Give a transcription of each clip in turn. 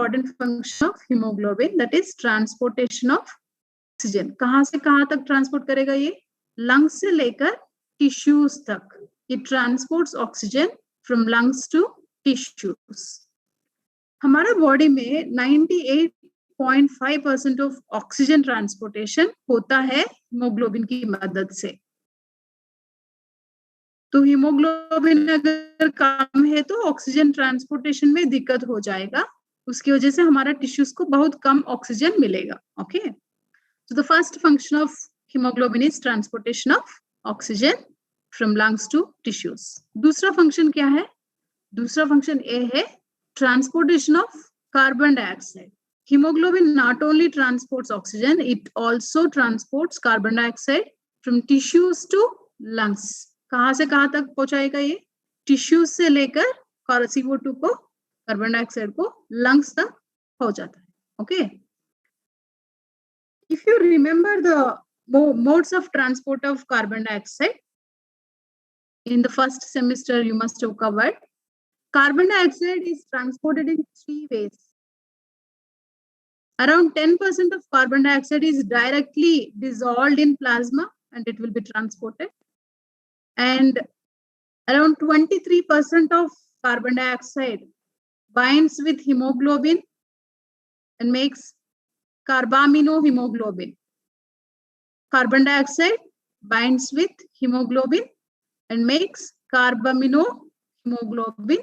Important function of haemoglobin, that is transportation of oxygen. कहां से कहां तक ट्रांसपोर्ट करेगा ये? लंग्स से लेकर टिश्यूज तक। It transports oxygen from lungs to tissues. हमारा बॉडी में 98.5% ऑफ ऑक्सीजन ट्रांसपोर्टेशन होता है हीमोग्लोबिन की मदद से। तो हीमोग्लोबिन अगर कम है तो ऑक्सीजन ट्रांसपोर्टेशन में दिक्कत हो जाएगा, उसकी वजह से हमारा टिश्यूज को बहुत कम ऑक्सीजन मिलेगा। Okay, so the first function of hemoglobin is transportation of oxygen from lungs to tissues. दूसरा फंक्शन क्या है? दूसरा फंक्शन ए है transportation of carbon dioxide. Hemoglobin not only transports oxygen, it also transports carbon dioxide from tissues to lungs. कहां से कहां तक पहुंचाएगा ये? टिश्यूज से लेकर CO2 को, कार्बन डाइऑक्साइड को लंग्स तक पहुंचाता है। Okay, if you remember the modes of transport of carbon dioxide in the first semester you must have covered. Carbon dioxide is transported in 3 ways. Around 10% of carbon dioxide is directly dissolved in plasma and it will be transported, and around 23% of carbon dioxide binds with hemoglobin and makes carbaminohemoglobin. Carbon dioxide binds with hemoglobin and makes carbaminohemoglobin.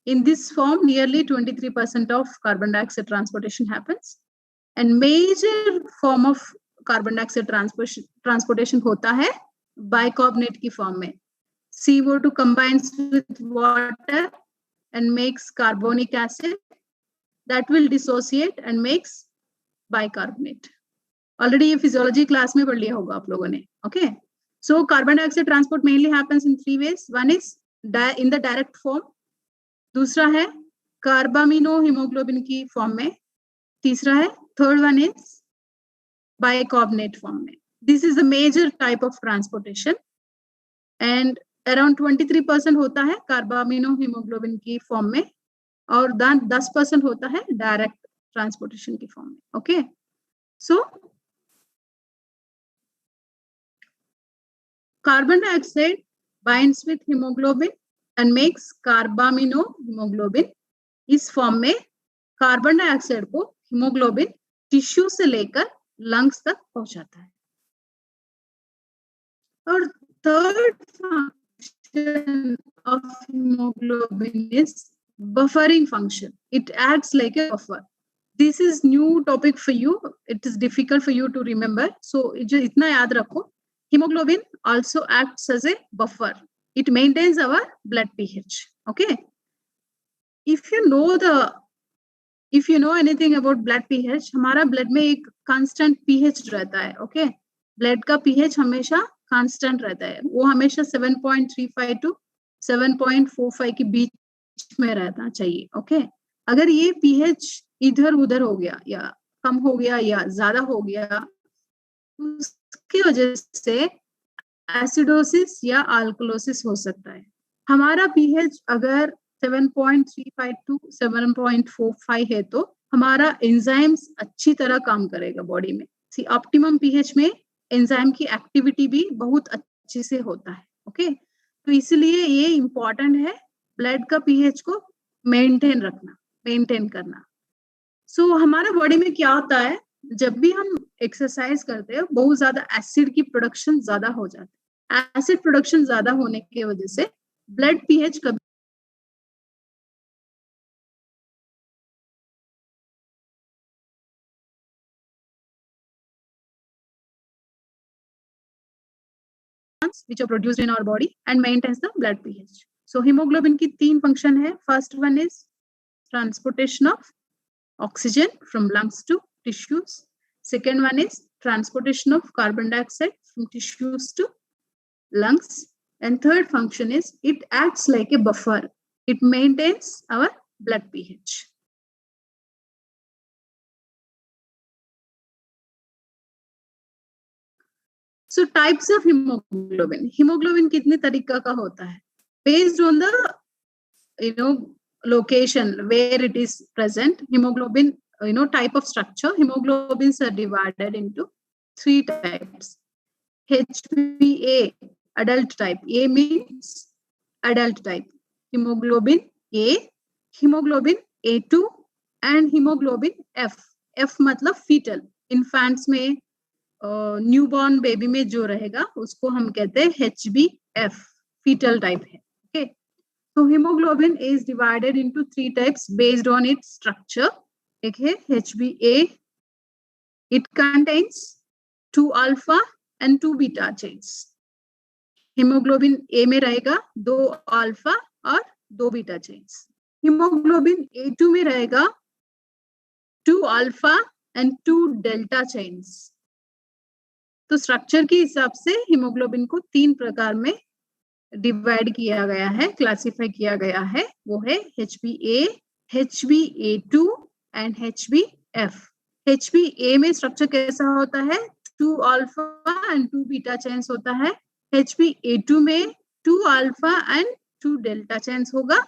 In this form, nearly 23% of carbon dioxide transportation happens. And major form of carbon dioxide transportation होता है bicarbonate की form में. CO2 combines with water and makes carbonic acid that will dissociate and makes bicarbonate. Already ये physiology class में पढ़ लिया होगा आप लोगों ने. Okay, so carbon dioxide transport mainly happens in 3 ways. One is in the direct form, दूसरा है कार्बामिनोहीमोग्लोबिन की फॉर्म में, तीसरा है third one is bicarbonate form में. This is the major type of transportation and around 23% होता है कार्बामिनोहीमोग्लोबिन की फॉर्म में और 10% होता है डायरेक्ट ट्रांसपोर्टेशन की फॉर्म में. Okay, so carbon dioxide binds with hemoglobin and makes carbaminohemoglobin. इस फॉर्म में कार्बन डाइऑक्साइड को हीमोग्लोबिन टिश्यू से लेकर लंग्स तक पहुंचाता है. और third function of haemoglobin is buffering function. It acts like a buffer. This is new topic for you. It is difficult for you to remember. So itna yaad rakho. Hemoglobin also acts as a buffer. It maintains our blood pH. Okay. If you know anything about blood pH, हमारा blood में एक constant pH रहता है. Okay. Blood का pH हमेशा constant रहता है. वो हमेशा 7.35 to 7.45 के बीच में रहना चाहिए. ओके, अगर ये pH इधर उधर हो गया या कम हो गया या ज्यादा हो गया, उसकी वजह से एसिडोसिस या अल्कलोसिस हो सकता है. हमारा pH अगर 7.35 to 7.45 है तो हमारा एंजाइम्स अच्छी तरह काम करेगा बॉडी में. ऑप्टिमम pH में एंजाइम की एक्टिविटी भी बहुत अच्छे से होता है. ओके, तो इसलिए ये इम्पोर्टेंट है ब्लड का pH को मेंटेन करना. सो हमारा बॉडी में क्या होता है, जब भी हम एक्सरसाइज करते हैं बहुत ज्यादा एसिड की प्रोडक्शन ज्यादा हो जाती है. एसिड प्रोडक्शन ज्यादा होने की वजह से ब्लड pH कभी which are produced in our body and maintains the blood pH. So hemoglobin की 3 function है. First one is transportation of oxygen from lungs to tissues. Second one is transportation of carbon dioxide from tissues to lungs. And third function is it acts like a buffer. It maintains our blood pH. So types of hemoglobin. Hemoglobin कितने तरीका का होता है? Based on the location where it is present. Hemoglobin, type of structure. Hemoglobins are divided into 3 types. HbA, adult type. A means adult type. Hemoglobin A, hemoglobin A2 and hemoglobin F. F मतलब fetal. Infants में newborn baby में जो रहेगा उसको हम कहते हैं HbF, fetal type है. Okay. So hemoglobin is divided into 3 types based on its structure. एक है HbA. It contains 2 alpha and 2 beta chains. Haemoglobin A में रहेगा 2 अल्फा और 2 बीटा चेन्स. हीमोग्लोबिन A2 में रहेगा 2 अल्फा एंड 2 डेल्टा चेन्स. तो structure के हिसाब से हीमोग्लोबिन को 3 प्रकार में डिवाइड किया गया है, क्लासिफाई किया गया है. वो है HbA, HbA2 and HbF. HbA में स्ट्रक्चर कैसा होता है? 2 अल्फा एंड 2 बीटा चेन्स होता है. HbA2 में 2 अल्फा एंड 2 डेल्टा चेन्स होगा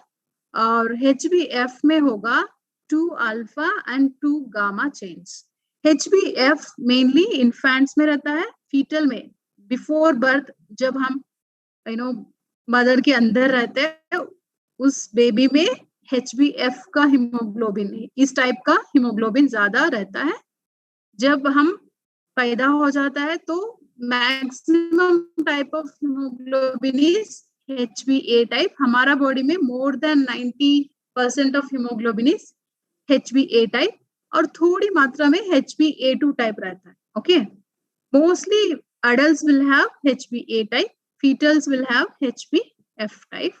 और HbF में होगा 2 alpha and 2 gamma chains. HbF mainly infants में रहता है, फीटल में बिफोर बर्थ जब हम मदर के अंदर रहते हैं उस बेबी में HbF का हीमोग्लोबिन, इस टाइप का हीमोग्लोबिन ज्यादा रहता है. जब हम पैदा हो जाता है तो maximum type of haemoglobin is HbA type. हमारा बॉडी में more than 90% of haemoglobin is HbA type और थोड़ी मात्रा में HbA2 टाइप रहता है. Okay, mostly adults will have HbA type, fetals will have HbF type,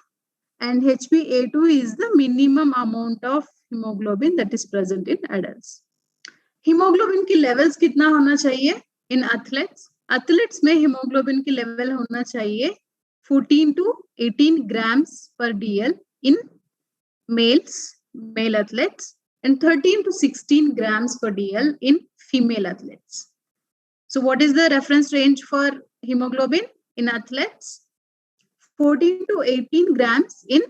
and HbA2 is the minimum amount of hemoglobin that is present in adults. Haemoglobin की levels कितना होना चाहिए इन एथलेट्स? एथलेट्स में haemoglobin की level होना चाहिए 14 to 18 grams per dl in males, male athletes, and 13 to 16 grams per dl in female athletes. So what is the reference range for hemoglobin in athletes? 14 to 18 grams in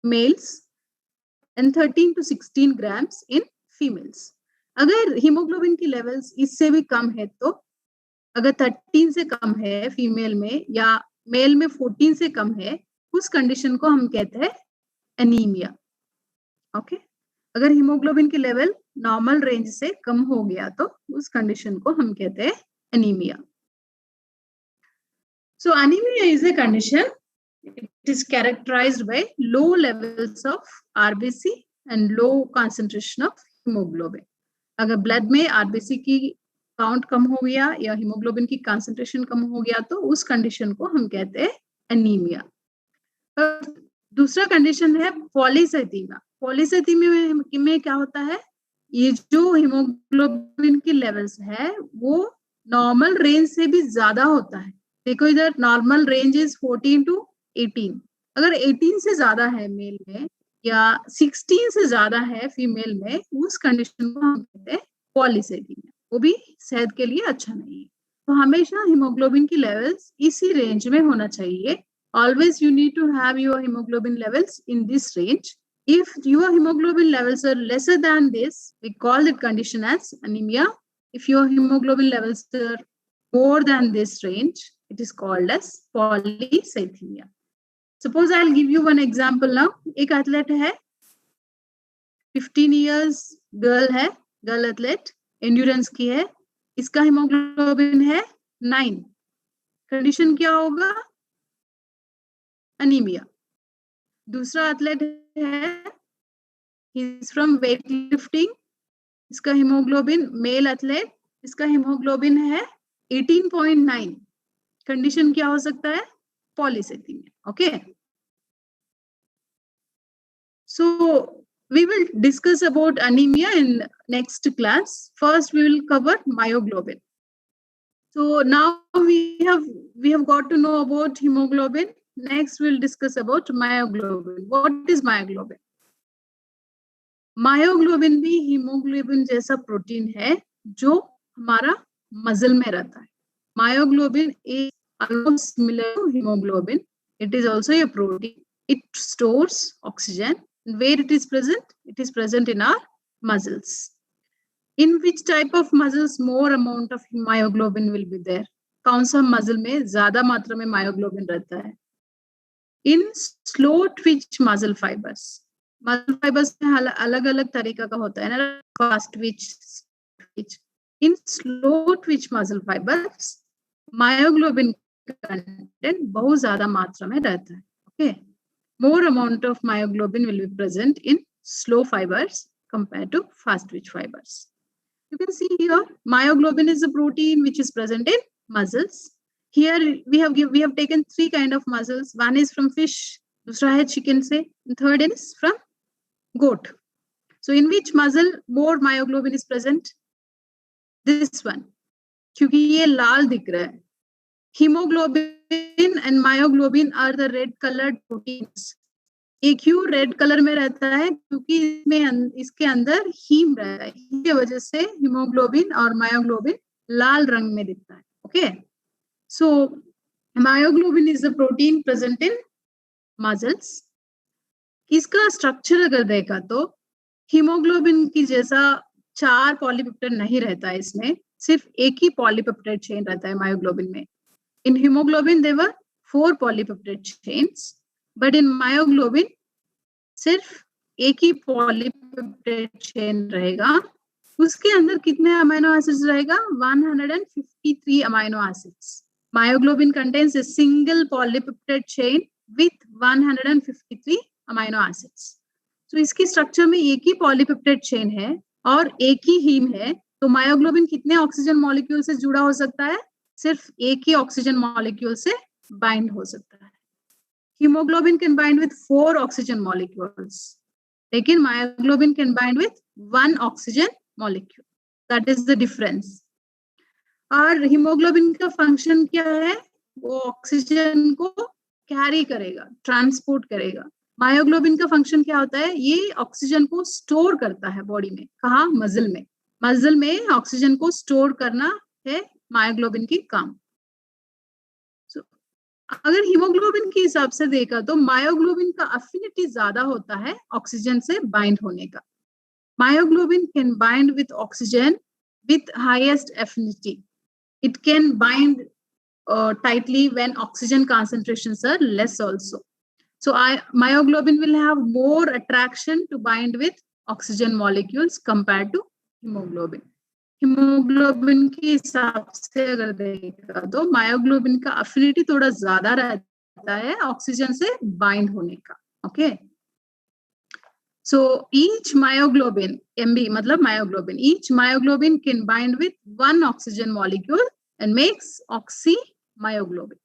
males and 13 to 16 grams in females. अगर haemoglobin की levels इससे भी कम है तो अगर 13 से कम है female में या मेल में 14 से कम है, उस कंडीशन को हम कहते हैं एनीमिया. ओके, अगर हीमोग्लोबिन की लेवल नॉर्मल रेंज से कम हो गया तो उस कंडीशन को हम कहते हैं anaemia. So anemia is a condition. It is characterized by low levels of RBC and low concentration of hemoglobin. अगर ब्लड में आरबीसी की काउंट कम हो गया या हीमोग्लोबिन की कंसंट्रेशन कम हो गया तो उस कंडीशन को हम कहते हैं एनीमिया. दूसरा कंडीशन है पॉलीसाइथीमिया. पॉलीसाइथीमिया में क्या होता है? ये जो हीमोग्लोबिन की लेवल्स है वो नॉर्मल रेंज से भी ज्यादा होता है. देखो इधर नॉर्मल रेंज इज 14 to 18. अगर 18 से ज्यादा है मेल में या 16 से ज्यादा है फीमेल में, उस कंडीशन को हम कहते हैं पॉलीसाइथीमिया. वो भी सेहत के लिए अच्छा नहीं है. तो हमेशा हीमोग्लोबिन की लेवल्स इसी रेंज में होना चाहिए. Always you need to have your haemoglobin levels in this range. If your hemoglobin levels are lesser than this, we call that condition as anemia. If your hemoglobin levels are more than this range, it is called as polycythemia. Suppose I'll give you one example now. एक athlete है, 15 years girl है, girl athlete, endurance की है, इसका hemoglobin है 9. Condition क्या होगा? Anemia. दूसरा एथलेट है, he is from weightlifting, इसका हीमोग्लोबिन, मेल एथलेट, इसका हीमोग्लोबिन है 18.9. कंडीशन क्या हो सकता है? Polycythaemia. Okay, so we will discuss about anemia in next class. First we will cover myoglobin. So now we have got to know about hemoglobin. Next we'll discuss about myoglobin. What is myoglobin? Myoglobin भी haemoglobin जैसा protein है जो हमारा muscle में रहता है. Myoglobin is almost similar to hemoglobin. It is also a protein. It stores oxygen, Where it is present? It is present in our muscles. In which type of muscles more amount of myoglobin will be there? कौन सा muscle में ज्यादा मात्रा में myoglobin रहता है? In slow twitch muscle fibers. Muscle fibres में अलग अलग तरीका का होता है ना, fast Twitch. In slow Twitch muscle fibres myoglobin content बहुत ज्यादा मात्रा में रहता है. Okay, more amount of myoglobin will be present in slow fibers compared to fast twitch fibers. You can see here myoglobin is a protein which is present in muscles. Here we have taken three kind of muscles. One is from fish, दूसरा है chicken से, and third is from goat. So in which muscle more myoglobin is present? This one, क्योंकि ये लाल दिख रहा है. Hemoglobin and myoglobin are the red colored proteins. ये क्यों रेड कलर में रहता है? क्योंकि इसके अंदर हीम रहता है. इसकी वजह से हीमोग्लोबिन और मायोग्लोबिन लाल रंग में दिखता है. Okay, so myoglobin is the protein present in muscles. इसका स्ट्रक्चर अगर देखा तो हीमोग्लोबिन की जैसा 4 पॉलीपेप्टाइड नहीं रहता है. इसमें सिर्फ एक ही पॉलीपेप्टाइड चेन रहता है मायोग्लोबिन में. In hemoglobin there were 4 polypeptide chains, but in myoglobin सिर्फ एक ही पॉलीपेप्टाइड चेन रहेगा. उसके अंदर कितने अमीनो एसिड्स रहेगा? 153 amino acids. Myoglobin contains a single polypeptide chain with 153 amino acids. तो इसकी स्ट्रक्चर में एक ही पॉलीपेप्टाइड चेन है और एक ही हीम है. तो मायोग्लोबिन कितने ऑक्सीजन मॉलिक्यूल से जुड़ा हो सकता है? सिर्फ एक ही ऑक्सीजन मॉलिक्यूल से बाइंड हो सकता है. Haemoglobin can bind with 4 oxygen molecules, लेकिन myoglobin can bind with 1 oxygen molecule. That is the difference. और हीमोग्लोबिन का फंक्शन क्या है? वो ऑक्सीजन को कैरी करेगा, ट्रांसपोर्ट करेगा. मायोग्लोबिन का फंक्शन क्या होता है? ये ऑक्सीजन को स्टोर करता है बॉडी में. कहाँ? मसल में. मसल में ऑक्सीजन को स्टोर करना है मायोग्लोबिन की काम. So, अगर हीमोग्लोबिन के हिसाब से देखा तो मायोग्लोबिन का अफिनिटी ज्यादा होता है ऑक्सीजन से बाइंड होने का. Myoglobin can bind with oxygen with highest affinity. It can bind tightly when oxygen concentrations are less also. So myoglobin will have more attraction to bind with oxygen molecules compared to hemoglobin. Haemoglobin के हिसाब से अगर देखा तो myoglobin का affinity थोड़ा ज्यादा रहता है ऑक्सीजन से बाइंड होने का. Okay, so each myoglobin, MB मतलब myoglobin, each myoglobin can bind with 1 oxygen molecule and makes oxy myoglobin.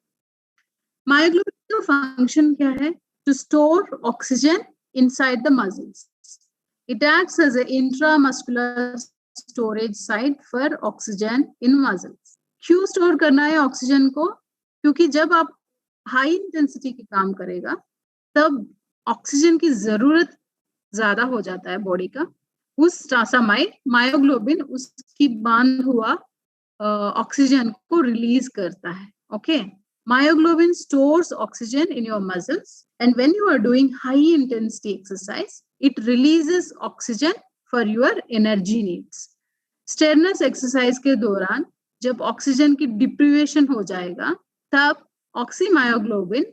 Myoglobin का फंक्शन क्या है? To store oxygen inside the muscles. It acts as a intramuscular storage site for oxygen in muscles. क्यों store करना है oxygen को? क्योंकि जब आप हाई इंटेंसिटी के काम करेगा तब ऑक्सीजन की जरूरत ज्यादा हो जाता है बॉडी का. उस समय मायोग्लोबिन उसकी बांध हुआ ऑक्सीजन को रिलीज करता है. Okay, myoglobin stores oxygen in your muscles and when you are doing high intensity exercise it releases oxygen for your energy needs. Strenuous exercise के दौरान जब ऑक्सीजन की डिप्रीवेशन हो जाएगा तब ऑक्सीमायोग्लोबिन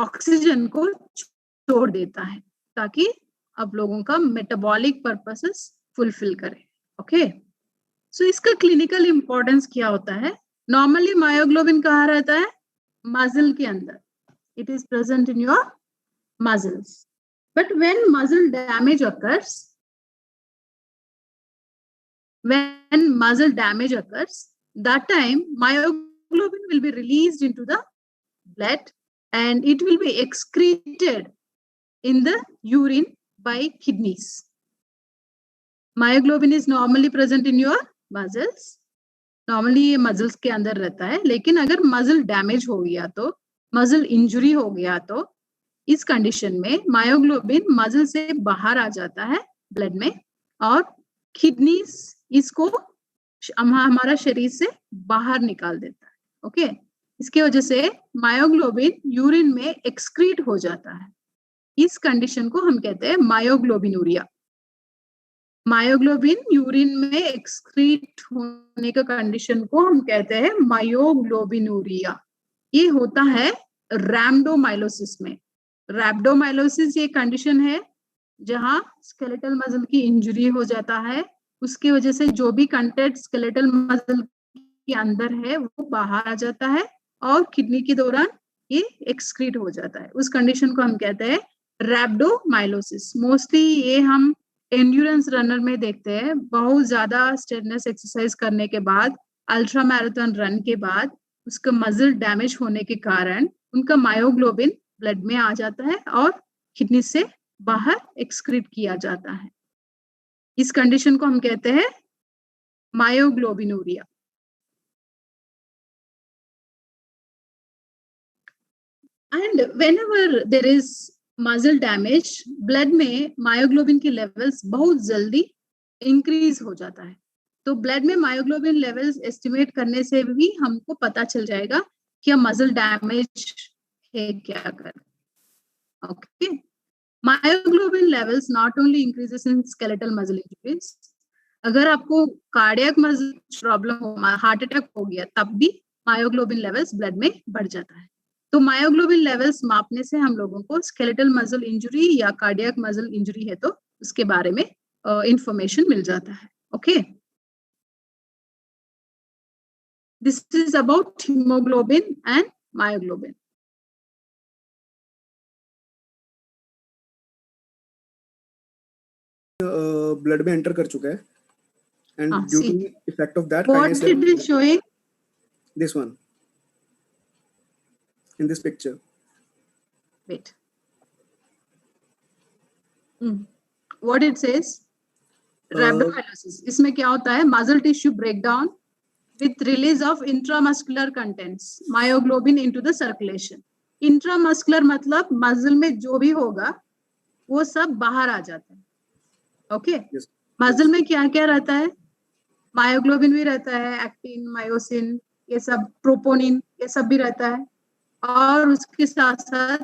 ऑक्सीजन को छोड़ देता है ताकि आप लोगों का मेटाबॉलिक पर्पसेस फुलफिल करे. ओके, सो इसका क्लिनिकल इंपॉर्टेंस क्या होता है? नॉर्मली मायोग्लोबिन कहाँ रहता है? मसल के अंदर. It is present in your muscles. But when muscle damage occurs, when muscle damage occurs, that time myoglobin will be released into the blood and it will be excreted in the urine by kidneys. Myoglobin is normally present in your muscles. Normally ये muscles के अंदर रहता है, लेकिन अगर muscle damage हो गया तो, muscle injury हो गया तो इस कंडीशन में मायोग्लोबिन मसल से बाहर आ जाता है ब्लड में और किडनीज इसको हमारा शरीर से बाहर निकाल देता है. ओके, इसके वजह से मायोग्लोबिन यूरिन में एक्सक्रीट हो जाता है. इस कंडीशन को हम कहते हैं मायोग्लोबिनूरिया। मायोग्लोबिन यूरिन में एक्सक्रीट होने का कंडीशन को हम कहते हैं मायोग्लोबिनूरिया। ये होता है रैप्डोमाइलोसिस में। रैप्डोमाइलोसिस ये कंडीशन है जहां स्केलेटल मसल की इंजरी हो जाता है, उसकी वजह से जो भी कंटेंट स्केलेटल मसल के अंदर है वो बाहर आ जाता है और किडनी के दौरान ये एक्सक्रीट हो जाता है। उस कंडीशन को हम कहते हैं रैप्डोमाइलोसिस। मोस्टली ये हम एंड्योरेंस रनर में देखते हैं। बहुत ज्यादा स्ट्रेनस एक्सरसाइज करने के बाद, अल्ट्रा मैराथन रन के बाद उसका मसल डैमेज होने के कारण उनका मायोग्लोबिन ब्लड में आ जाता है और किडनी से बाहर एक्सक्रीट किया जाता है। इस कंडीशन को हम कहते हैं myoglobinuria. And whenever there is muscle damage, blood में मायोग्लोबिन की लेवल्स बहुत जल्दी इंक्रीज हो जाता है। तो ब्लड में मायोग्लोबिन लेवल्स एस्टिमेट करने से भी हमको पता चल जाएगा कि मसल डैमेज है क्या कर। Okay, myoglobin levels not only increases in skeletal muscle injuries. अगर आपको कार्डियक मसल प्रॉब्लम हो, हार्ट अटैक हो गया, तब भी मायोग्लोबिन लेवल्स ब्लड में बढ़ जाता है। तो मायोग्लोबिन लेवल्स मापने से हम लोगों को स्केलेटल मसल इंजरी या कार्डियक मसल इंजरी है तो उसके बारे में इंफॉर्मेशन मिल जाता है। Okay, this is about haemoglobin and myoglobin. Blood में एंटर कर चुका है and due to effect of that what kinase it is showing, this one in this picture. wait, what it says, rhabdomyolysis, इसमें क्या होता है, muscle tissue breakdown with release of intramuscular contents myoglobin into the circulation. Intramuscular मतलब muscle में जो भी होगा वो सब बाहर आ जाता है। ओके, मसल में क्या क्या रहता है, मायोग्लोबिन भी रहता है, एक्टिन, मायोसिन, ये सब, प्रोपोनिन, ये सब भी रहता है। और उसके साथ साथ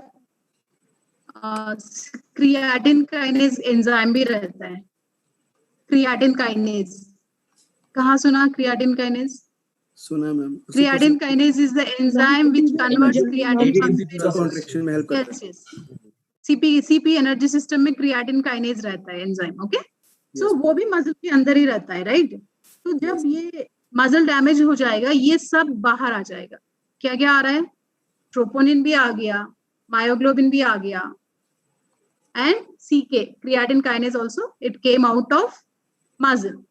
क्रिएटिन काइनेज एंजाइम भी रहता है। क्रिएटिन काइनेज, कहाँ सुना क्रिएटिन काइनेज? सुना ma'am. Creatine kinase is the enzyme which converts creatine contraction में हेल्प करता है। सीपी एनर्जी सिस्टम में क्रिएटिन काइनेज रहता है एंजाइम। ओके, सो वो भी मसल के अंदर ही रहता है, राइट? तो जब ये मसल डैमेज हो जाएगा ये सब बाहर आ जाएगा। क्या क्या आ रहा है, ट्रोपोनिन भी आ गया, मायोग्लोबिन भी आ गया, and CK creatine kinase also it came out of muscle.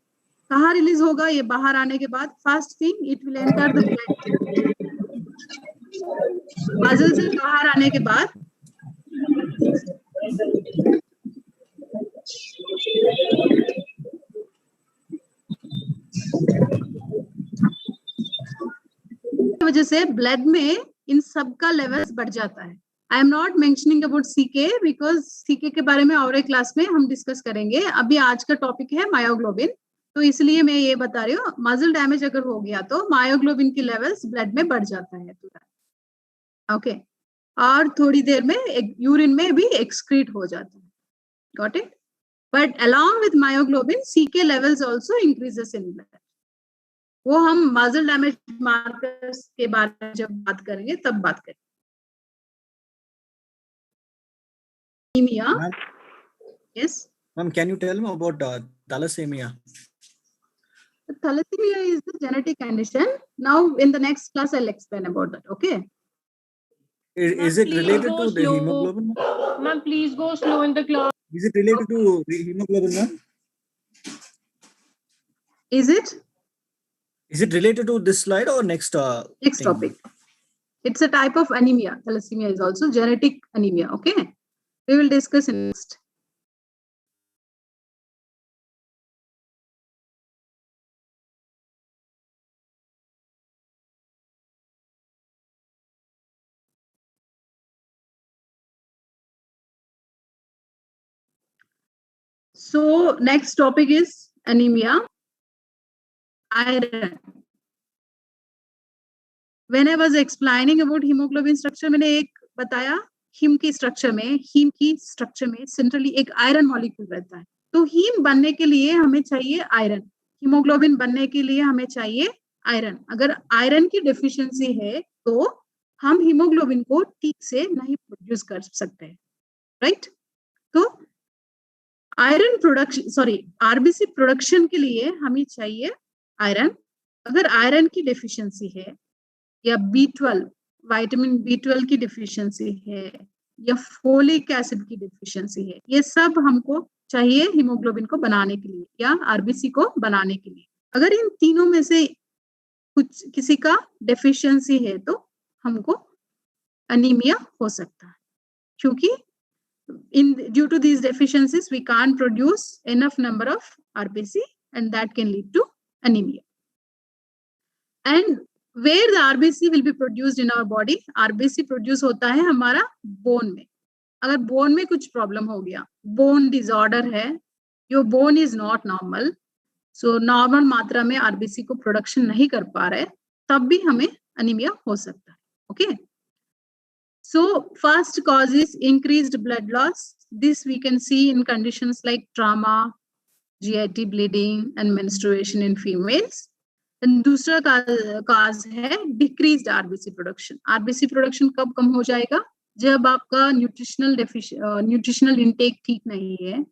कहाँ रिलीज होगा ये बाहर आने के बाद? First thing it will enter the blood. Muscle से बाहर आने के बाद वजह से ब्लड में इन सब का लेवल्स बढ़ जाता है। I am not mentioning about CK because CK के बारे में और एक क्लास में हम डिस्कस करेंगे। अभी आज का टॉपिक है मायोग्लोबिन, तो इसलिए मैं ये बता रही हूँ। मसल डैमेज अगर हो गया तो मायोग्लोबिन की लेवल्स ब्लड में बढ़ जाता है तुरंत। ओके, और थोड़ी देर में यूरिन में भी एक्सक्रीट हो जाता है। Got it? But along with myoglobin CK levels also increases in blood. वो हम मसल डैमेज मार्कर्स के बारे में जब बात करेंगे तब बात करेंगे। Anemia. Yes. Ma'am, can you tell me about thalassemia? Thalassemia is the genetic condition. Now in the next class I'll explain about that. Okay. Is it related to the hemoglobin? Ma'am, please go slow in the class. Is it related to the hemoglobin, ma'am? Is it? Is it related to this slide or next? Next topic. It's a type of anemia. Thalassemia is also genetic anemia. Okay. We will discuss in next. So next topic is anemia. Iron. When I was explaining about hemoglobin structure, मैंने एक बताया haem की structure में centrally एक iron molecule रहता है। तो haem बनने के लिए हमें चाहिए आयरन, हीमोग्लोबिन बनने के लिए हमें चाहिए आयरन। अगर आयरन की डेफिशिएंसी है तो हम हीमोग्लोबिन को ठीक से नहीं प्रोड्यूस कर सकते, राइट। तो आयरन प्रोडक्शन आरबीसी प्रोडक्शन के लिए हमें चाहिए आयरन। अगर आयरन की डेफिशिएंसी है या B12 विटामिन B12 की डेफिशिएंसी है या फोलिक एसिड की डेफिशिएंसी है, ये सब हमको चाहिए हीमोग्लोबिन को बनाने के लिए या आरबीसी को बनाने के लिए। अगर इन तीनों में से कुछ किसी का डेफिशिएंसी है तो हमको अनीमिया हो सकता है, क्योंकि due to these deficiencies we can't produce enough number of RBC and that can lead to anemia. And where the RBC will be produced in our body? RBC produce होता है हमारा बोन में। अगर bone में कुछ problem हो गया, bone disorder है, your bone is not normal, so normal मात्रा में आरबीसी को प्रोडक्शन नहीं कर पा रहे, तब भी हमें अनीमिया हो सकता है। Okay, so first cause is increased blood loss. This we can see in conditions like trauma, GIT bleeding and menstruation in females. And दूसरा cause है decreased RBC production. RBC production कब कम हो जाएगा? जब आपका nutritional intake ठीक नहीं है.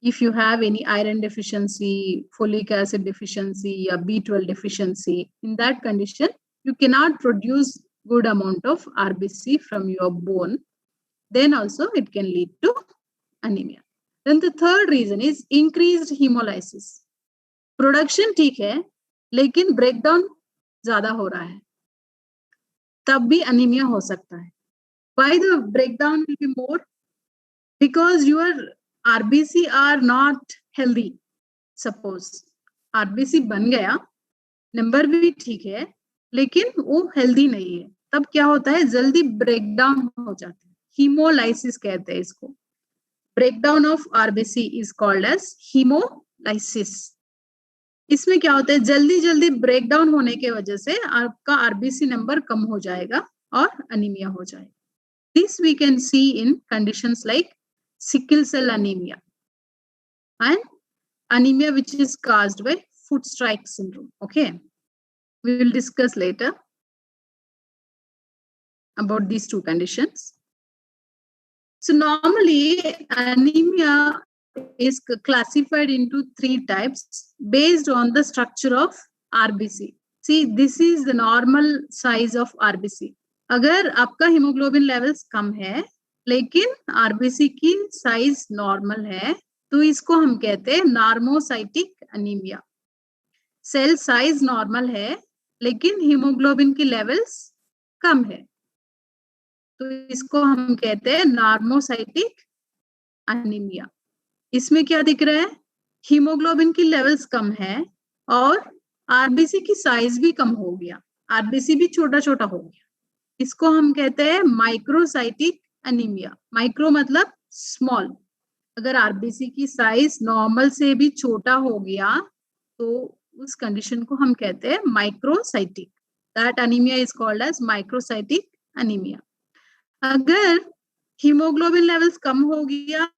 If you have any iron deficiency, folic acid deficiency or B12 deficiency, in that condition, you cannot produce good amount of RBC from your bone. Then also it can lead to anemia. Then the third reason is increased hemolysis. Production ठीक है, लेकिन breakdown ज़्यादा हो रहा है, तब भी anemia हो सकता है. Why the breakdown will be more? Because your RBC are not healthy. Suppose RBC बन गया, नंबर भी ठीक है, लेकिन वो हेल्दी नहीं है, तब क्या होता है, जल्दी ब्रेकडाउन हो जाता है. हीमोलाइसिस कहते हैं इसको. Breakdown of RBC is called as haemolysis. इसमें क्या होता है, जल्दी जल्दी ब्रेकडाउन होने के वजह से आपका आरबीसी नंबर कम हो जाएगा और अनीमिया हो जाएगा. This we can see in conditions like sickle cell anemia and anemia which is caused by foot strike syndrome. Okay, we will discuss later about these two conditions. So normally anemia is classified into three types based on the structure of RBC. See, this is the normal size of RBC. अगर आपका hemoglobin levels कम है लेकिन RBC की size normal है, तो इसको हम कहते हैं normocytic anaemia. Cell size normal है लेकिन हीमोग्लोबिन की लेवल्स कम है, तो इसको हम कहते हैं नॉर्मोसाइटिक अनीमिया. इसमें क्या दिख रहा है, हीमोग्लोबिन की लेवल्स कम है और आरबीसी की साइज भी कम हो गया, आरबीसी भी छोटा छोटा हो गया. इसको हम कहते हैं माइक्रोसाइटिक अनीमिया. माइक्रो मतलब स्मॉल. अगर आरबीसी की साइज नॉर्मल से भी छोटा हो गया तो उस कंडीशन को हम कहते हैं microcytic. That anaemia is called as microcytic anaemia. अगर हीमोग्लोबिन लेवल्स कम हो गया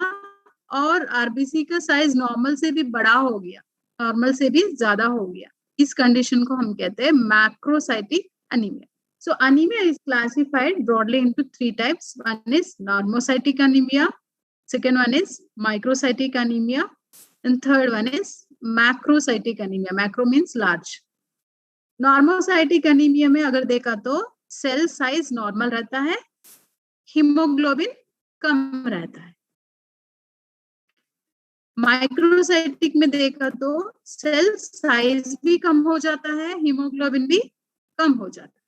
और आरबीसी का साइज नॉर्मल से भी बड़ा हो गया, नॉर्मल से भी ज्यादा हो गया, इस कंडीशन को हम कहते हैं macrocytic anaemia. So anemia is classified broadly into three types. One is normocytic anemia, second one is microcytic anemia, and third one is macrocytic anemia. Macro means large. Normocytic anemia में अगर देखा तो cell size normal रहता है, haemoglobin कम रहता है. Microcytic में देखा तो सेल साइज भी कम हो जाता है, हीमोग्लोबिन भी कम हो जाता है.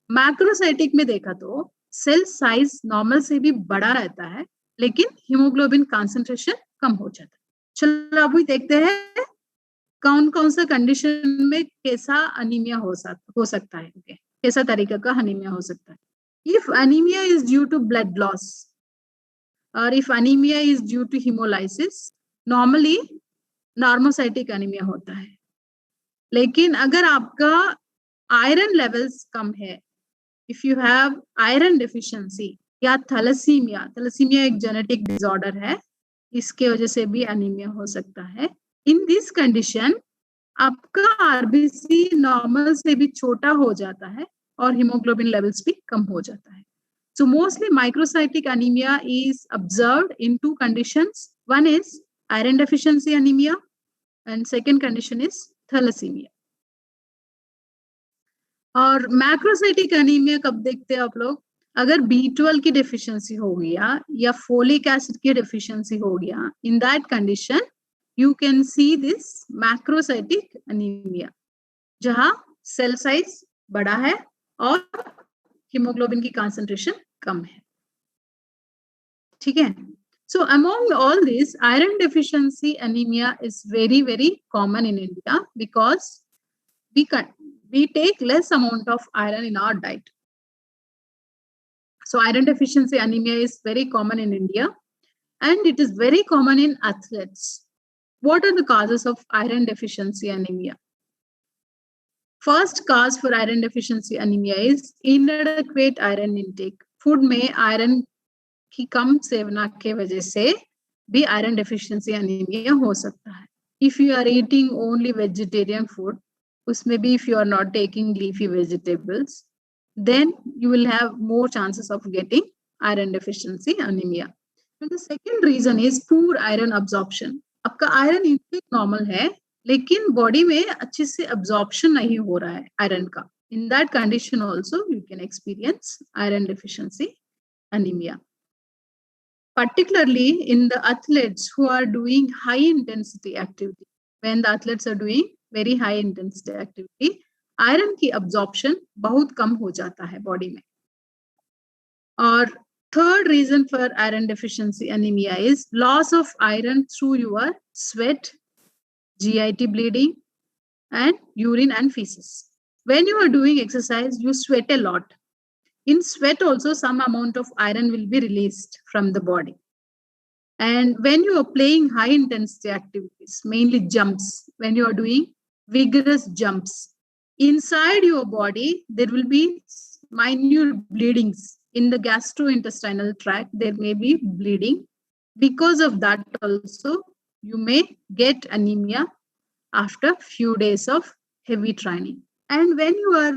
मैक्रोसाइटिक में देखा तो सेल साइज नॉर्मल से भी बड़ा रहता है लेकिन हीमोग्लोबिन कंसंट्रेशन कम हो जाता है. चलो अभी देखते हैं कौन कौन सा कंडीशन में कैसा अनीमिया हो सकता है. okay? कैसा तरीका का अनीमिया हो सकता है. If anaemia is due to blood loss or if anaemia is due to haemolysis, normally normocytic anaemia होता है. लेकिन अगर आपका आयरन लेवल्स कम है, if you have iron deficiency, या थैलेसीमिया, थैलेसीमिया एक जेनेटिक डिसऑर्डर है, इसके वजह से भी एनीमिया हो सकता है। इन दिस कंडीशन आपका आरबीसी नॉर्मल से भी छोटा हो जाता है और हीमोग्लोबिन लेवल्स भी कम हो जाता है। So mostly microcytic anemia is observed in two conditions. One is iron deficiency anemia and second condition is thalassemia. और मैक्रोसाइटिक एनीमिया कब देखते हैं आप लोग? अगर B12 की डेफिशिएंसी हो गया या फोलिक एसिड की डेफिशिएंसी हो गया, in that condition you can see this macrocytic anaemia, जहां सेल साइज बड़ा है और हीमोग्लोबिन की कंसंट्रेशन कम है। ठीक है, so among all this, iron deficiency anemia is very, very common in India because we take less amount of iron in our diet. So iron deficiency anemia is very common in India and it is very common in athletes. What are the causes of iron deficiency anemia? First cause for iron deficiency anemia is inadequate iron intake. Food में iron की कम सेवना के वजह से भी iron deficiency anemia हो सकता है. If you are eating only vegetarian food, उसमें भी if you are not taking leafy vegetables, then you will have more chances of getting iron deficiency anemia. And the second reason is poor iron absorption. आपका iron intake normal है, लेकिन body में अच्छे से absorption नहीं हो रहा है आयरन का. In that condition also you can experience iron deficiency anemia. Particularly in the athletes who are doing high intensity activity. When the athletes are doing very high intensity activity, iron की absorption बहुत कम हो जाता है body में. और third reason for iron deficiency anemia is loss of iron through your sweat, GIT bleeding, and urine and feces. When you are doing exercise, you sweat a lot. In sweat also, some amount of iron will be released from the body. And when you are playing high intensity activities, mainly jumps, when you are doing vigorous jumps, inside your body, there will be minute bleedings. In the gastrointestinal tract, there may be bleeding. Because of that also, you may get anemia after few days of heavy training. And when you are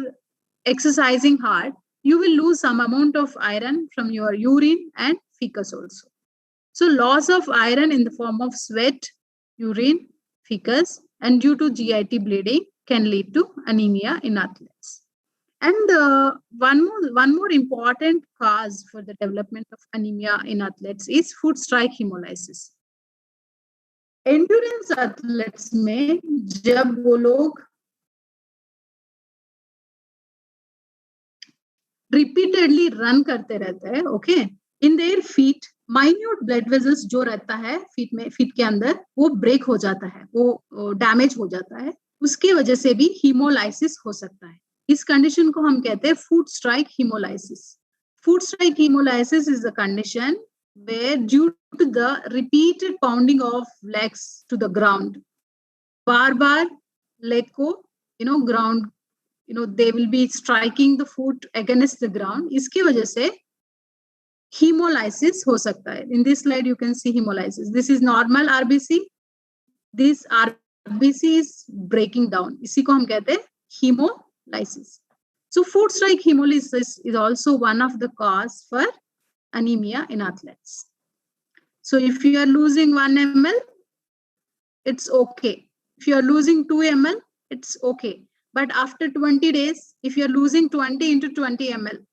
exercising hard, you will lose some amount of iron from your urine and feces also. So loss of iron in the form of sweat, urine, feces, and due to GIT bleeding can lead to anemia in athletes. And one more important cause for the development of anemia in athletes is food strike hemolysis. Endurance athletes में जब वो लोग repeatedly run करते रहते हैं, okay, in their feet minute blood vessels जो रहता है feet के अंदर वो break हो जाता है, वो damage हो जाता है, उसके वजह से भी hemolysis हो सकता है. इस condition को हम कहते हैं food strike hemolysis. Food strike hemolysis is a condition where due to the repeated pounding of legs to the ground, बार-बार leg को, ground, they will be striking the foot against the ground. इसकी वजह से hemolysis हो सकता है. In this slide you can see hemolysis. This is normal RBC. This RBC is breaking down. इसी को हम कहते हैं hemolysis. So food strike hemolysis is also one of the cause for anemia in athletes. So if you are losing 1 ml, it's okay. If you are losing 2 ml, it's okay. But after 20 days, if you are losing 20 into 20 ml,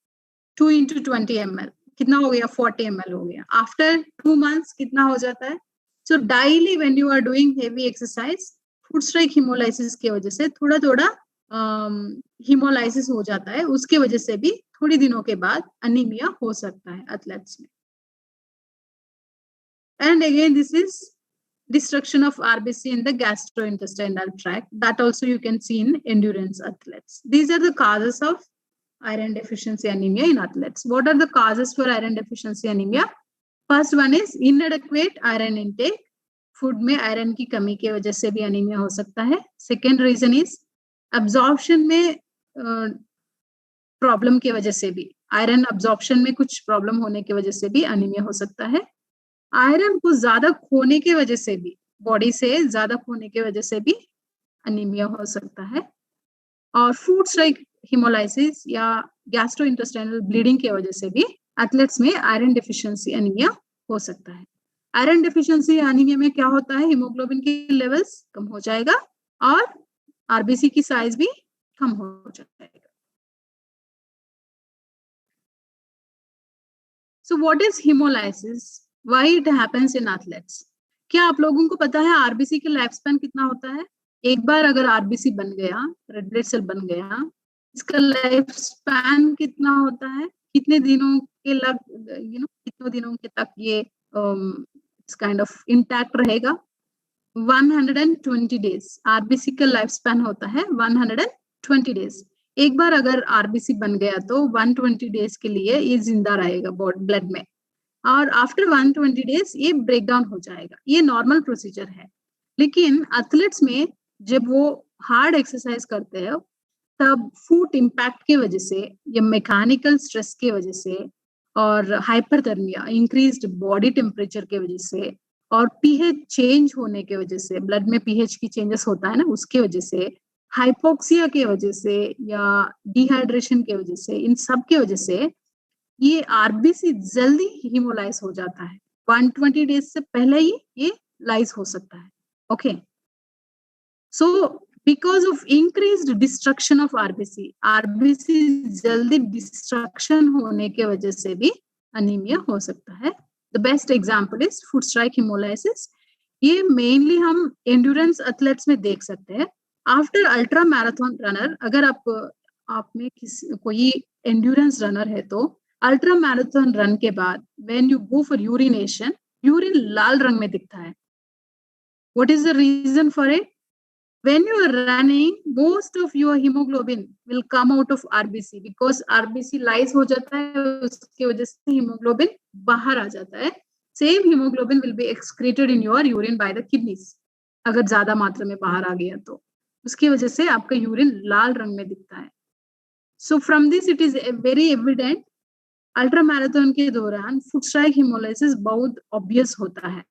2 into 20 ml, कितना हो गया? 40 ml हो गया. After 2 months, कितना हो जाता है? So daily when you are doing heavy exercise, food strike hemolysis के वजह से थोड़ा hemolysis हो जाता है. उसके वजह से भी थोड़ी दिनों के बाद anemia हो सकता है athletes में. And again, this is destruction of RBC in the gastrointestinal tract. That also you can see in endurance athletes. These are the causes of iron deficiency anemia in athletes. What are the causes for iron deficiency anemia? First one is inadequate iron intake. Food में iron की कमी के वजह से भी anemia हो सकता है. Second reason is absorption में problem की वजह से भी आयरन अब्जॉर्प्शन में कुछ प्रॉब्लम होने की वजह से भी अनीमिया हो सकता है। आयरन को ज्यादा खोने की वजह से भी, बॉडी से ज्यादा खोने की वजह से भी अनीमिया हो सकता है। और फूड स्ट्राइक हिमोलाइसिस या गैस्ट्रोइंटेस्टाइनल ब्लीडिंग की वजह से भी एथलेट्स में आयरन डिफिशियंसी अनीमिया हो सकता है। आयरन डिफिशियंसी अनीमिया में क्या होता है, हीमोग्लोबिन के लेवल्स कम हो जाएगा और आरबीसी की साइज भी कम हो जाएगा। So what is hemolysis? Why it happens in athletes? क्या आप लोगों को पता है आरबीसी का लाइफ स्पैन कितना होता है? एक बार अगर आरबीसी बन गया, रेड ब्लड सेल बन गया, इसका लाइफ स्पैन कितना होता है? कितने दिनों के कितने दिनों के तक ये काइंड ऑफ इंटैक्ट रहेगा? 120 डेज आरबीसी का लाइफ स्पैन होता है, 120 डेज। एक बार अगर आरबीसी बन गया तो 120 डेज के लिए ये जिंदा रहेगा ब्लड में, और आफ्टर 120 डेज ये ब्रेक डाउन हो जाएगा। ये नॉर्मल प्रोसीजर है। लेकिन एथलीट्स में जब वो हार्ड एक्सरसाइज करते हैं तब फूट इम्पैक्ट की वजह से या मैकेनिकल स्ट्रेस की वजह से और हाइपरथर्मिया, इंक्रीज्ड बॉडी टेम्परेचर की वजह से और पीएच चेंज होने की वजह से, ब्लड में पीएच की चेंजेस होता है ना, उसके वजह से, हाइपोक्सिया के वजह से या डिहाइड्रेशन के वजह से, इन सब के वजह से ये आरबीसी जल्दी हीमोलाइज हो जाता है। 120 डेज से पहले ही ये लाइज हो सकता है। Okay, so because of increased destruction of RBC, RBC जल्दी डिस्ट्रक्शन होने के वजह से भी अनीमिया हो सकता है। The best example is food strike haemolysis. ये मेनली हम एंड्योरेंस एथलेट्स में देख सकते हैं। आफ्टर अल्ट्रा मैराथन रनर, अगर आप में कोई एंड्योरेंस रनर है तो अल्ट्रा मैराथन रन के बाद when you go for urination, urine लाल रंग में दिखता है। What is the reason for it? When you are running, most of your hemoglobin will come out of RBC because RBC lies हो जाता है, उसकी वजह से hemoglobin बाहर आ जाता है। Same hemoglobin will be excreted in your urine by the kidneys. अगर ज्यादा मात्रा में बाहर आ गया तो उसकी वजह से आपका यूरिन लाल रंग में दिखता है। So from this it is very evident, ultra marathon के दौरान फूड स्ट्राइक हिमोलाइसिस बहुत ऑब्वियस होता है,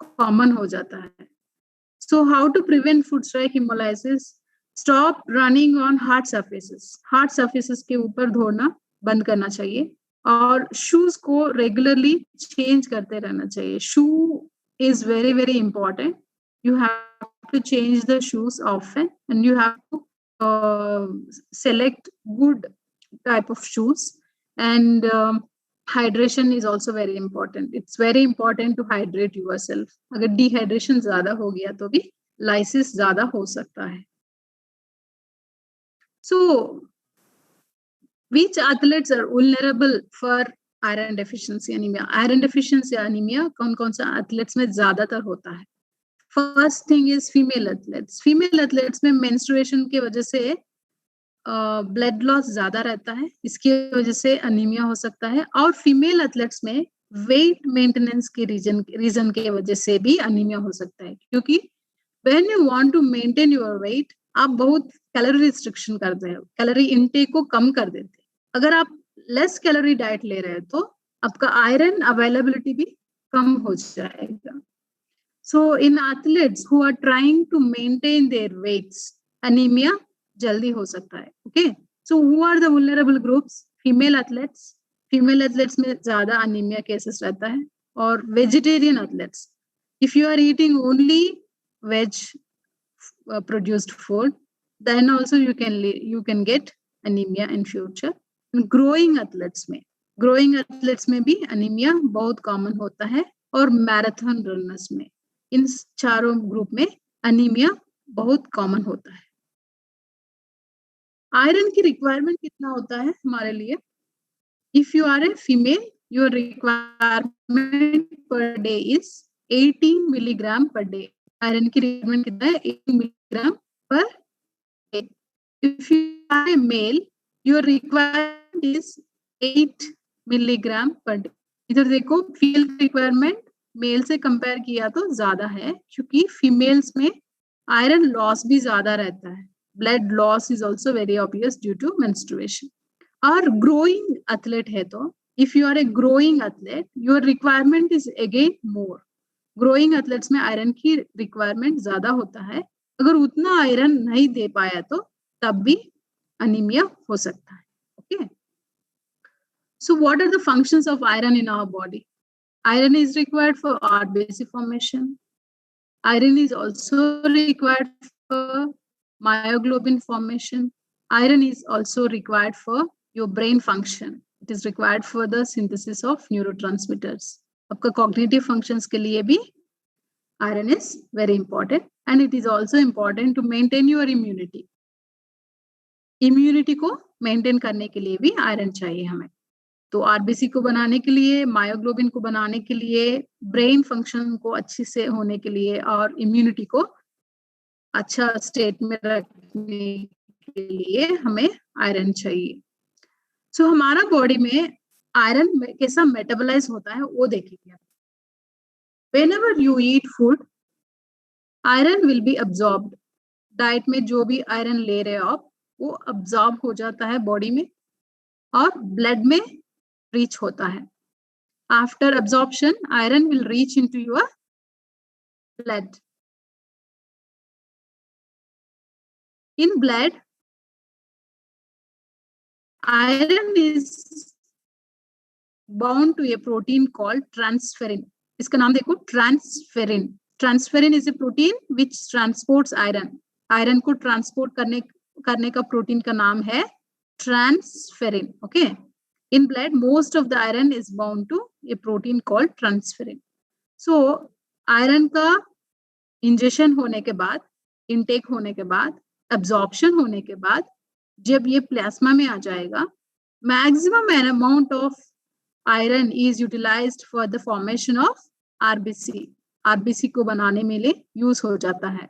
कॉमन हो जाता है। So how to prevent food strike hemolysis? Stop running on hard surfaces. Hard surfaces के ऊपर दौड़ना बंद करना चाहिए और शूज को रेगुलरली चेंज करते रहना चाहिए। Shoe is very very important. You have to change the shoes often and you have to select good type of shoes, and hydration is also very important. It's very important to hydrate yourself. अगर dehydration ज्यादा हो गया तो भी lysis ज्यादा हो सकता है। So which athletes are vulnerable for iron deficiency anaemia? Iron deficiency anaemia कौन कौन सा एथलीट्स में ज्यादातर होता है? First thing is female athletes. Female athletes में मेंस्ट्रुएशन की वजह से ब्लड लॉस ज्यादा रहता है, इसकी वजह से अनीमिया हो सकता है। और फीमेल एथलेट्स में वेट मेंटेनेंस के रीजन के वजह से भी अनीमिया हो सकता है, क्योंकि when you want to maintain your weight आप बहुत कैलोरी रिस्ट्रिक्शन करते हैं, कैलोरी इनटेक को कम कर देते हैं। अगर आप लेस कैलोरी डाइट ले रहे हैं तो आपका आयरन अवेलेबिलिटी भी कम हो जाएगा। So in athletes who are trying to maintain their weights, anaemia जल्दी हो सकता है। Okay, so who are the vulnerable groups? Female athletes. Female athletes में ज्यादा अनीमिया केसेस रहता है। और vegetarian athletes, if you are eating only veg produced food, then also you can get anemia in future. Growing athletes में भी anaemia बहुत common होता है, और मैराथन रनर्स में, इन चारों ग्रुप में अनीमिया बहुत कॉमन होता है। आयरन की रिक्वायरमेंट कितना होता है हमारे लिए? If you are a female, your requirement per day is 18 milligram per day. Iron की रिक्वायरमेंट कितना है? 18 milligram per day. If you are a male, your requirement is 8 milligram per day. इधर देखो, फीमेल रिक्वायरमेंट मेल से compare किया तो ज्यादा है, क्योंकि फीमेल्स में आयरन लॉस भी ज्यादा रहता है। Blood loss is also very obvious due to menstruation. और ग्रोइंग एथलीट है तो if you are a growing athlete your requirement is again more. Growing athletes में आयरन की रिक्वायरमेंट ज्यादा होता है. अगर उतना आयरन नहीं दे पाया तो तब भी अनीमिया हो सकता है. Okay, so what are the functions of iron in our body? Iron is required for RBC formation. Iron is also required for myoglobin formation. Iron is also required for your brain function. It is required for the synthesis of neurotransmitters. आपका cognitive functions के लिए भी iron is very important, and it is also important to maintain your immunity. Immunity को maintain करने के लिए भी iron चाहिए हमें. तो आरबीसी को बनाने के लिए, मायोग्लोबिन को बनाने के लिए, ब्रेन फंक्शन को अच्छे से होने के लिए और इम्यूनिटी को अच्छा स्टेट में रखने के लिए हमें आयरन चाहिए. सो हमारा बॉडी में आयरन कैसा मेटाबोलाइज होता है वो देखेंगे. Whenever you eat food iron will be absorbed. Diet में जो भी आयरन ले रहे हो आप वो अब्सॉर्ब हो जाता है बॉडी में और ब्लड में reach होता है. After absorption, iron will reach into your blood. In blood, iron is bound to a protein called transferrin. इसका नाम देखो, transferrin. Transferrin is a protein which transports iron. Iron को transport करने का प्रोटीन का नाम है transferrin. Okay. In blood, most of the iron is bound to a protein called transferrin. So, iron का ingestion होने के बाद, intake होने के बाद, absorption होने के बाद, जब ये plasma में आ जाएगा, maximum amount of iron is utilized for the formation of RBC. RBC को बनाने में लिए use हो जाता है.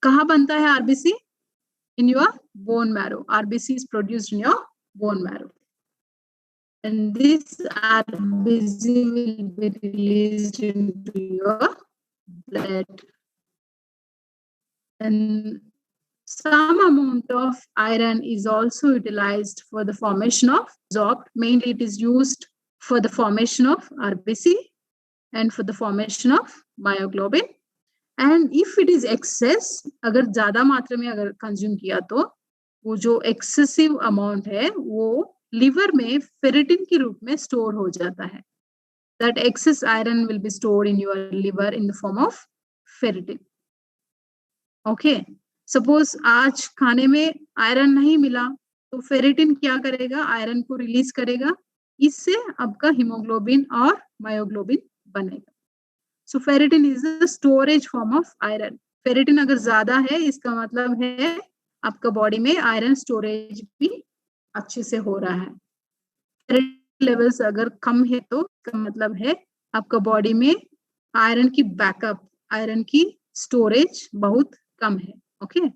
कहाँ बनता है RBC? In your bone marrow. RBC is produced in your bone marrow. And this RBC will be released into your blood. And some amount of iron is also utilized for the formation of absorbed. Mainly it is used for the formation of RBC and for the formation of myoglobin. And if it is excess, अगर ज़्यादा मात्रा में अगर consume किया तो वो जो excessive amount है वो लिवर में फेरिटिन के रूप में स्टोर हो जाता है. That excess iron will be stored in your liver in the form of ferritin. Okay. Suppose आज खाने में आयरन नहीं मिला तो फेरिटिन क्या करेगा? आयरन को रिलीज करेगा. इससे आपका हीमोग्लोबिन और मायोग्लोबिन बनेगा. So ferritin is the storage form of iron. Ferritin अगर ज्यादा है इसका मतलब है आपका बॉडी में आयरन स्टोरेज भी अच्छे से हो रहा है. फेरिटिन लेवल्स अगर कम है तो इसका मतलब है आपका बॉडी में आयरन की बैकअप, आयरन की स्टोरेज बहुत कम है. Okay.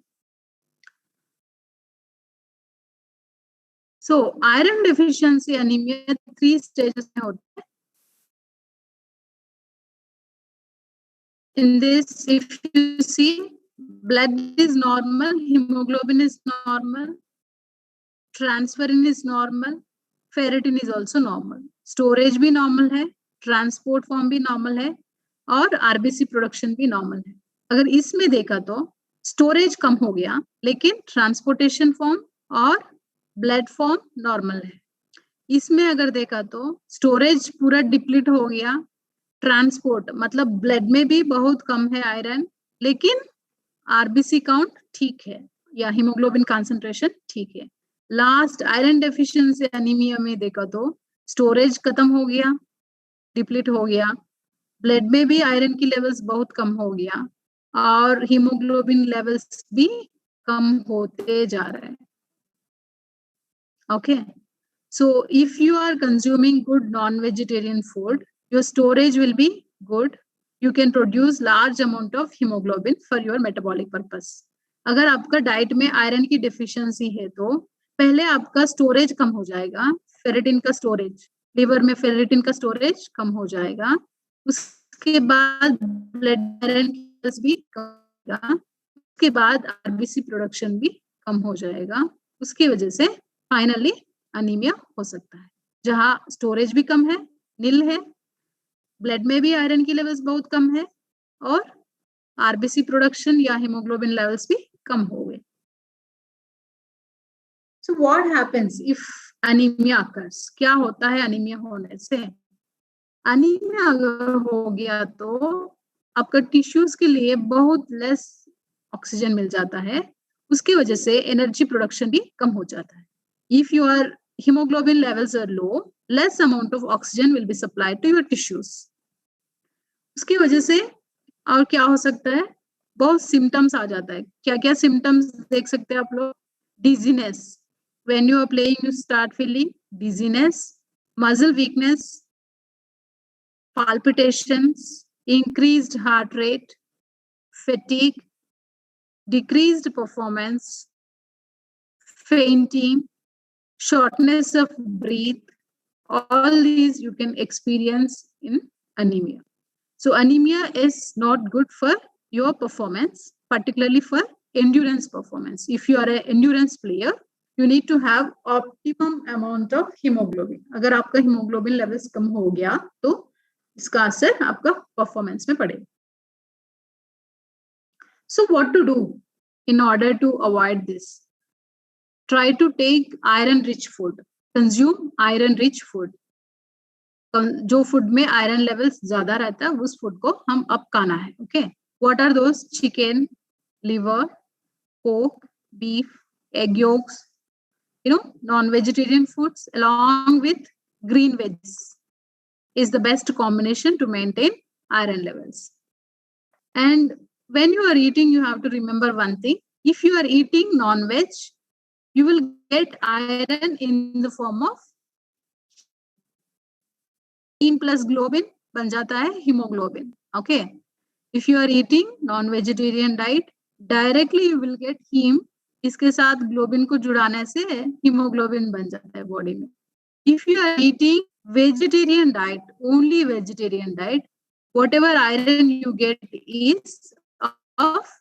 So iron deficiency anaemia 3 stages में होता है. In this, if you see, blood is normal, hemoglobin is normal, transferrin is normal, ferritin is also normal. Storage भी normal है, transport form भी normal है और RBC production भी normal है. अगर इसमें देखा तो storage कम हो गया लेकिन transportation form और blood form normal है. इसमें अगर देखा तो storage पूरा deplete हो गया, ट्रांसपोर्ट मतलब ब्लड में भी बहुत कम है आयरन लेकिन आरबीसी काउंट ठीक है या हीमोग्लोबिन कंसंट्रेशन ठीक है. लास्ट आयरन डेफिशिएंसी एनीमिया में देखा तो स्टोरेज खत्म हो गया, डिप्लीट हो गया, ब्लड में भी आयरन की लेवल्स बहुत कम हो गया और हीमोग्लोबिन लेवल्स भी कम होते जा रहे हैं. Okay. So if you are consuming good non vegetarian food, your storage will be good. You can produce large amount of hemoglobin for your metabolic purpose. अगर आपका डाइट में आयरन की डेफिशिएंसी है तो पहले आपका स्टोरेज कम हो जाएगा, फेरिटिन का स्टोरेज, लिवर में फेरिटिन का स्टोरेज कम हो जाएगा. उसके बाद ब्लड आयरन भी कम होगा, उसके बाद आरबीसी प्रोडक्शन भी कम हो जाएगा. उसकी वजह से फाइनली अनीमिया हो सकता है, जहां स्टोरेज भी कम है, नील है, ब्लड में भी आयरन की लेवल्स बहुत कम है और आरबीसी प्रोडक्शन या हीमोग्लोबिन लेवल्स भी कम हो गए. So what happens if anemia occurs? क्या होता है अनीमिया होने से? अनीमिया अगर हो गया तो आपका टिश्यूज के लिए बहुत लेस ऑक्सीजन मिल जाता है, उसकी वजह से एनर्जी प्रोडक्शन भी कम हो जाता है. If your hemoglobin levels are low, less amount of oxygen will be supplied to your tissues. उसकी वजह से और क्या हो सकता है, बहुत सिम्टम्स आ जाता है. क्या क्या सिम्टम्स देख सकते हैं आप लोग? Dizziness, when you are playing you start feeling dizziness, muscle weakness, palpitations, increased heart rate, fatigue, decreased performance, fainting, shortness of breath. All these you can experience in anemia. So anemia is not good for your performance, particularly for endurance performance. If you are an endurance player, you need to have optimum amount of hemoglobin. अगर आपका hemoglobin levels कम हो गया तो इसका असर आपका performance में पड़ेगा. So what to do in order to avoid this? Try to take iron rich food. Consume iron rich food. जो फूड में आयरन लेवल्स ज्यादा रहता है उस फूड को हम अब खाना है. Okay, what are those? Chicken, liver, pork, beef, egg yolks, non-vegetarian foods along with green veggies is the best combination to maintain iron levels. And when you are eating, you have to remember one thing. If you are eating non-veg, you will get iron in the form of heme plus globin बन जाता है hemoglobin. Okay, if you are eating non-vegetarian diet, directly you will get heme. इसके साथ globin को जुड़ाने से haemoglobin बन जाता है बॉडी में. If you are eating vegetarian diet, only vegetarian diet, whatever iron you get is of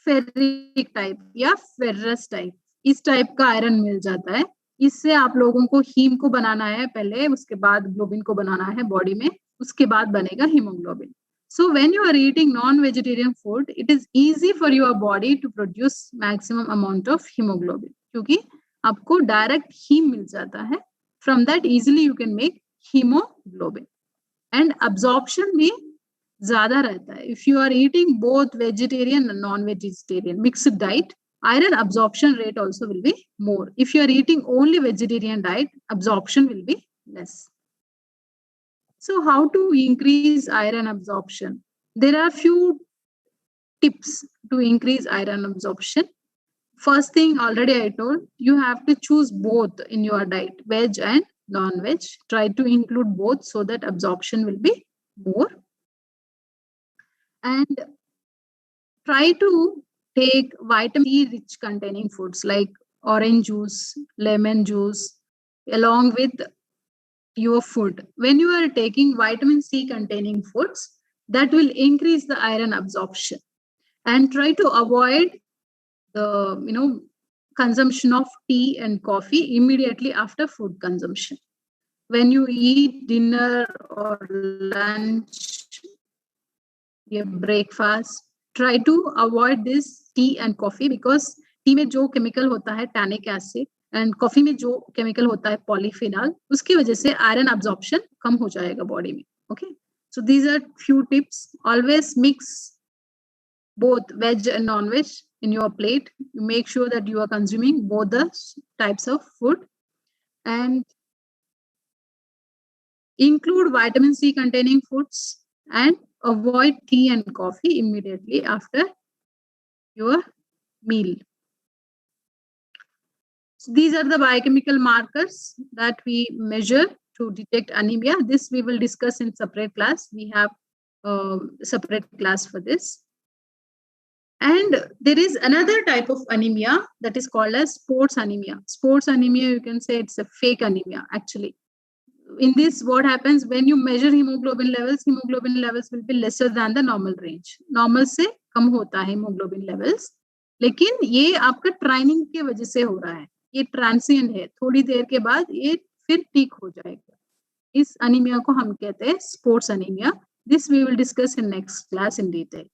ferric type या ferrous type. इस टाइप का आयरन मिल जाता है. इससे आप लोगों को हीम को बनाना है पहले, उसके बाद ग्लोबिन को बनाना है बॉडी में, उसके बाद बनेगा haemoglobin. So when you are eating non-vegetarian food, it is easy for your body to produce maximum amount of hemoglobin, क्योंकि आपको डायरेक्ट हीम मिल जाता है. From that easily you can make hemoglobin. And absorption भी ज्यादा रहता है. If you are eating both vegetarian and non-vegetarian mixed diet, iron absorption rate also will be more. If you are eating only vegetarian diet, absorption will be less. So how to increase iron absorption? There are few tips to increase iron absorption. First thing, already I told, you have to choose both in your diet, veg and non-veg. Try to include both so that absorption will be more. And try to take vitamin C rich containing foods like orange juice, lemon juice, along with your food. When you are taking vitamin C containing foods, that will increase the iron absorption. And try to avoid the consumption of tea and coffee immediately after food consumption. When you eat dinner or lunch, your breakfast, try to avoid this tea and coffee, because tea में जो chemical होता है tannic acid and coffee में जो chemical होता है polyphenol, उसकी वजह से iron absorption कम हो जाएगा body में. Okay, so these are few tips. Always mix both veg and non-veg in your plate. You make sure that you are consuming both the types of food, and include vitamin C containing foods, and avoid tea and coffee immediately after your meal. So these are the biochemical markers that we measure to detect anemia. This we will discuss in separate class. We have a separate class for this. And there is another type of anemia that is called as sports anemia. Sports anemia, you can say it's a fake anemia actually. In this, what happens when you measure hemoglobin levels will be lesser than the normal range. Normal से कम होता है hemoglobin levels, लेकिन ये आपका training की वजह से हो रहा है. ये ट्रांसिएंट है, थोड़ी देर के बाद ये फिर ठीक हो जाएगा। इस अनीमिया को हम कहते हैं sports anaemia. This we will discuss in next class in detail.